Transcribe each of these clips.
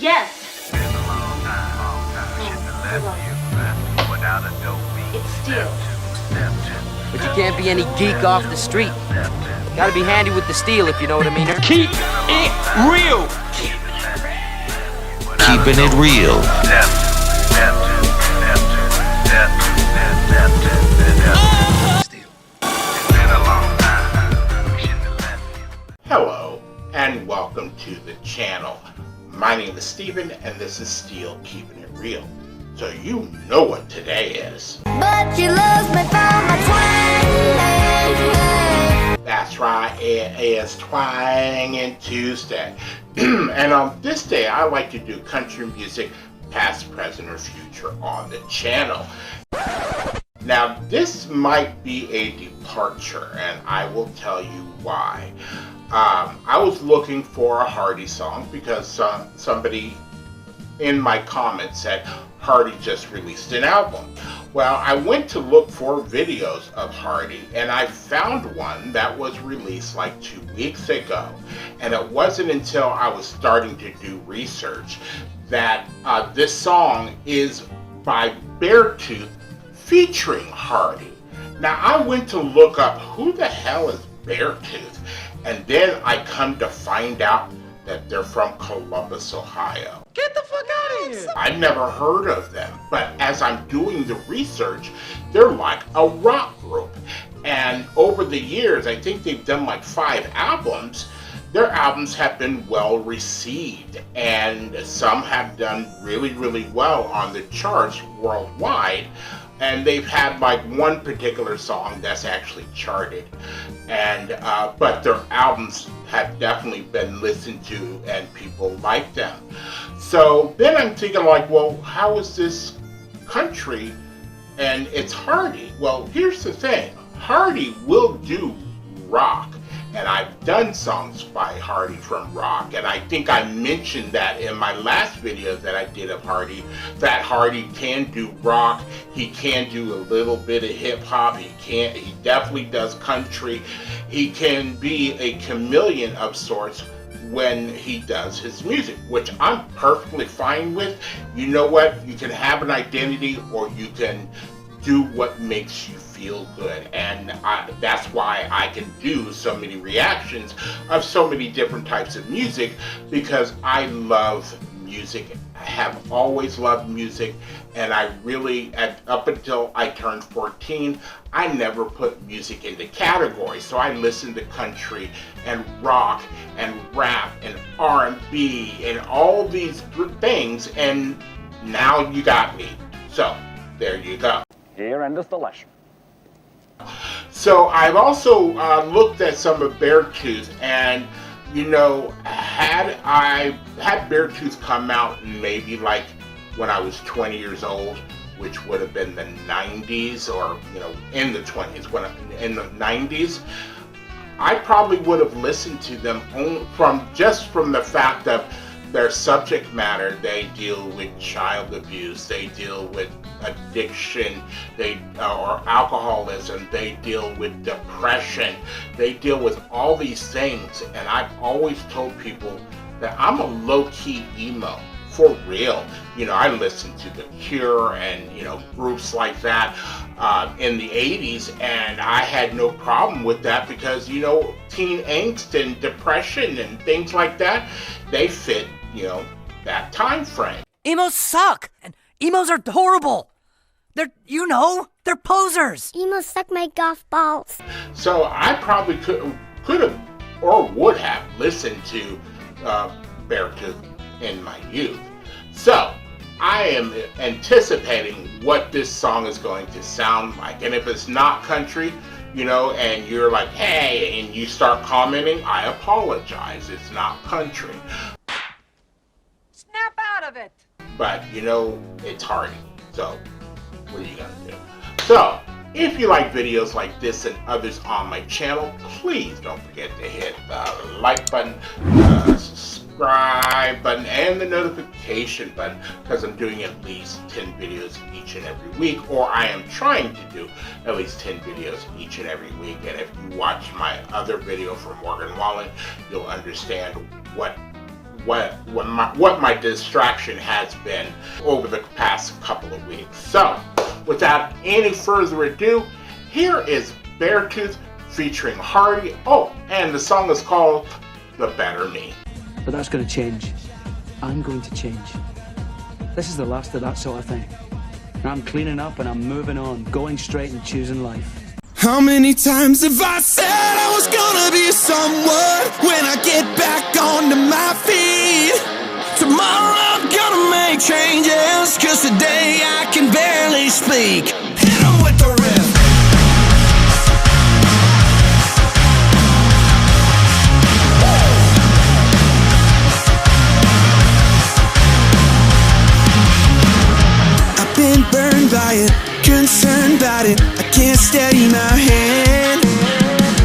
Yes. Been a long time since I left you without a dope beat. It's Steel. But you can't be any geek off the street. Gotta be handy with the steel, if you know what I mean. Keep it real. Keeping it real. Hello, and welcome to the channel. My name is Steven, and this is Steel Keeping It Real. So you know what today is. But you love me for my twang. That's right, it is Twanging Tuesday. And on this day, I like to do country music, past, present, or future on the channel. Now, this might be a departure, and I will tell you why. I was looking for a Hardy song because somebody in my comments said Hardy just released an album. Well, I went to look for videos of Hardy, and I found one that was released like 2 weeks ago. And it wasn't until I was starting to do research that this song is by Beartooth featuring Hardy. Now, I went to look up who the hell is Beartooth, and then I come to find out that they're from Columbus, Ohio. Get the fuck out of here. I've never heard of them, but as I'm doing the research, they're like a rock group. And over the years, I think they've done like 5 albums. Their albums have been well received, and some have done really, really well on the charts worldwide. And they've had like one particular song that's actually charted, and but their albums have definitely been listened to and people like them. So then I'm thinking like, well, how is this country and it's Hardy? Well, here's the thing, Hardy will do rock. And I've done songs by Hardy from rock, and I think I mentioned that in my last video that I did of Hardy, that Hardy can do rock, he can do a little bit of hip hop, he definitely does country, he can be a chameleon of sorts when he does his music, which I'm perfectly fine with. You know what, you can have an identity or you can do what makes you feel good, and that's why I can do so many reactions of so many different types of music, because I love music. I have always loved music, and I really, up until I turned 14, I never put music into categories. So I listened to country and rock and rap and R&B and all these things, and now you got me. So there you go. Here endeth the lesson. So I've also looked at some of Beartooth, and you know, had Beartooth come out maybe like when I was 20 years old, which would have been the 90s, or you know, in the 20s, in the 90s, I probably would have listened to them from the fact of their subject matter. They deal with child abuse, they deal with addiction, or alcoholism, they deal with depression, they deal with all these things. And I've always told people that I'm a low-key emo, for real. You know, I listened to The Cure and, you know, groups like that in the 80s, and I had no problem with that because, you know, teen angst and depression and things like that, they fit, you know, that time frame. Emos suck, and emos are horrible. They're posers. Emos suck my golf balls. So I probably could have or would have listened to Beartooth in my youth. So I am anticipating what this song is going to sound like. And if it's not country, you know, and you're like, hey, and you start commenting, I apologize. It's not country. Snap out of it. But, you know, it's Hardy. So what are you gonna do? So, if you like videos like this and others on my channel, please don't forget to hit the like button, subscribe button, and the notification button, because I'm doing at least 10 videos each and every week, or I am trying to do at least 10 videos each and every week. And if you watch my other video from Morgan Wallen, you'll understand what my distraction has been over the past couple of weeks. So, without any further ado, here is Beartooth featuring Hardy. Oh, and the song is called The Better Me. But that's going to change. I'm going to change. This is the last of that sort of thing. And I'm cleaning up and I'm moving on, going straight and choosing life. How many times have I said I was gonna be someone when I get back onto my feet? Tomorrow I'm gonna make changes, cause today I can barely speak. Hit 'em with the riff. I've been burned by it, concerned about it. I can't steady my hand.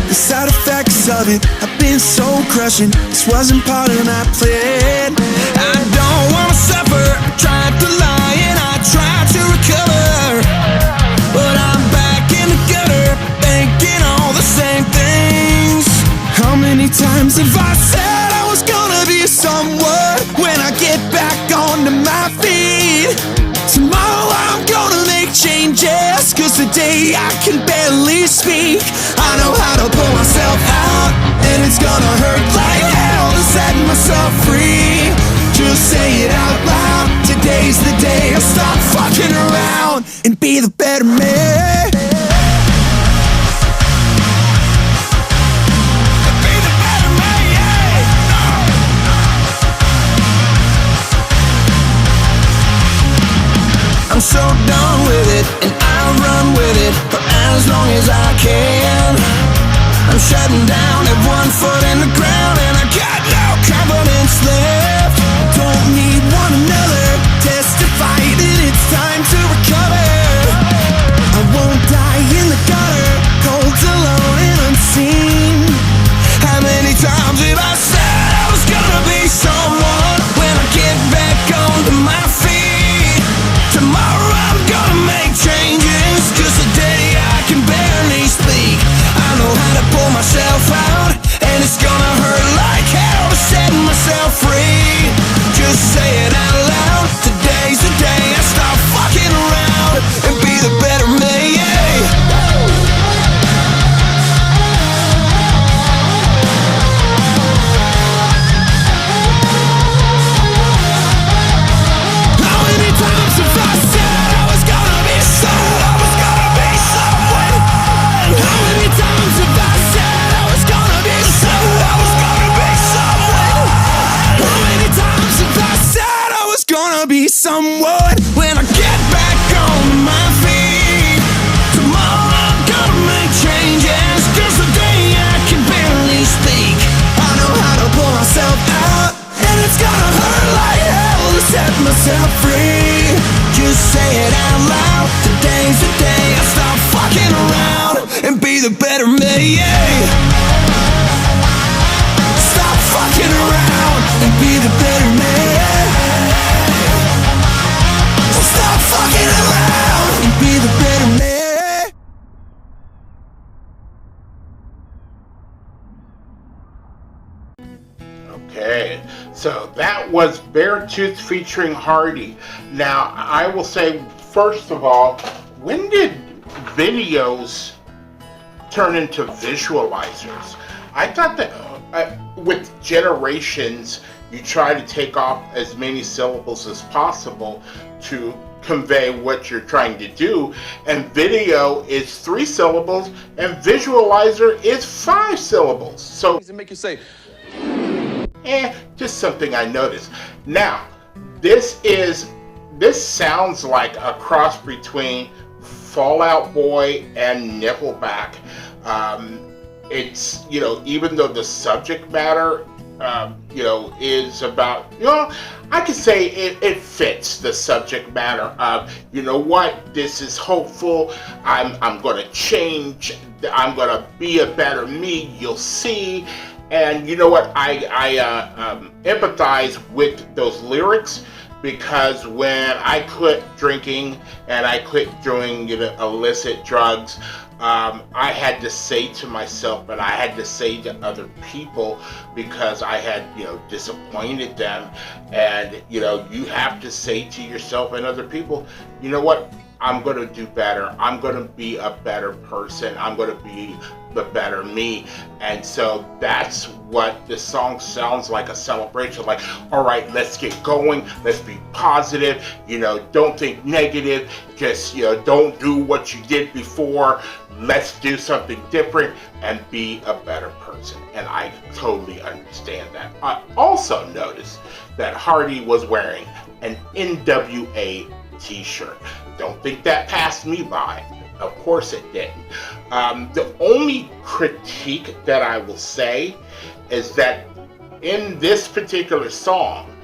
The side effects of it have been so crushing. This wasn't part of my plan. I don't wanna suffer. I tried to lie and I tried to recover, but I'm back in the gutter, thinking all the same things. How many times have I said I was gonna be someone when I get back onto my feet? Tomorrow I'm gonna make changes, cause today I can barely speak. I know how to pull myself out, and it's gonna hurt like hell to set myself free. Just say it out loud. Today's the day I stop fucking around and be the better man. Be the better man, yeah. I'm so done with it, and I'll run with it for as long as I can. I'm shutting down at 1 foot in the ground, and I got no confidence left. Don't need one another, testify that it's time to recover. I won't die in the gutter, cold, alone, and unseen. How many times have I said I was gonna be someone when I get back onto my feet? Tomorrow I'm gonna make changes, cause today I can barely speak. I know how to pull myself out, and it's gonna hurt like hell to set myself free. Just say it out loud. Today's the day I stop fucking around and be the better me, yeah. How many times have I said I was gonna be someone? How many times have I said I was gonna be someone? How many times have I said I was gonna be someone when I get back on my feet? Tomorrow I'm gonna make changes, cause today I can barely speak. I know how to pull myself out, and it's gonna hurt like hell to set myself free. Just say it out loud. Today's the day I stop fucking around and be the better me, yeah. Stop fucking around and be the better man. Stop fucking around and be the better man. Okay, so that was Beartooth featuring Hardy. Now, I will say, first of all, when did videos turn into visualizers? I thought that with generations, you try to take off as many syllables as possible to convey what you're trying to do, and video is 3 syllables and visualizer is 5 syllables. So Make you say, just something I noticed. Now, this sounds like a cross between Fall Out Boy and Nickelback. It's, even though the subject matter, is about, I could say it fits the subject matter of, this is hopeful, I'm going to change, I'm going to be a better me, you'll see. And you know what, I empathize with those lyrics, because when I quit drinking and I quit doing illicit drugs, I had to say to myself, and I had to say to other people, because I had, disappointed them. And, you have to say to yourself and other people, you know what? I'm going to do better. I'm going to be a better person. I'm going to be the better me. And so that's what this song sounds like, a celebration. Like, all right, let's get going. Let's be positive. Don't think negative. Just, don't do what you did before. Let's do something different and be a better person. And I totally understand that. I also noticed that Hardy was wearing an NWA t-shirt. Don't think that passed me by. Of course it didn't. The only critique that I will say is that in this particular song,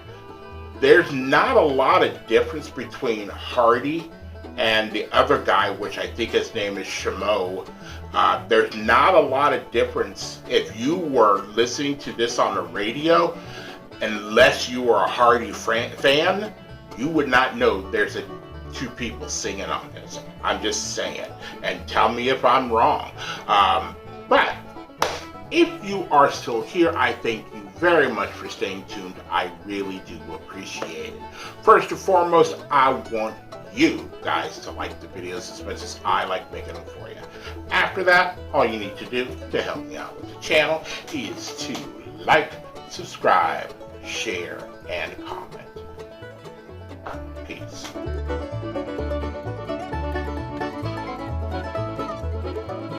there's not a lot of difference between Hardy and the other guy, which I think his name is Shamo. There's not a lot of difference. If you were listening to this on the radio, unless you were a Hardy fan, you would not know there's two people singing on this. I'm just saying, and tell me if I'm wrong. But if you are still here, I thank you very much for staying tuned. I really do appreciate it. First and foremost, I want you guys to like the videos as much as I like making them for you. After that, all you need to do to help me out with the channel is to like, subscribe, share, and comment. Peace.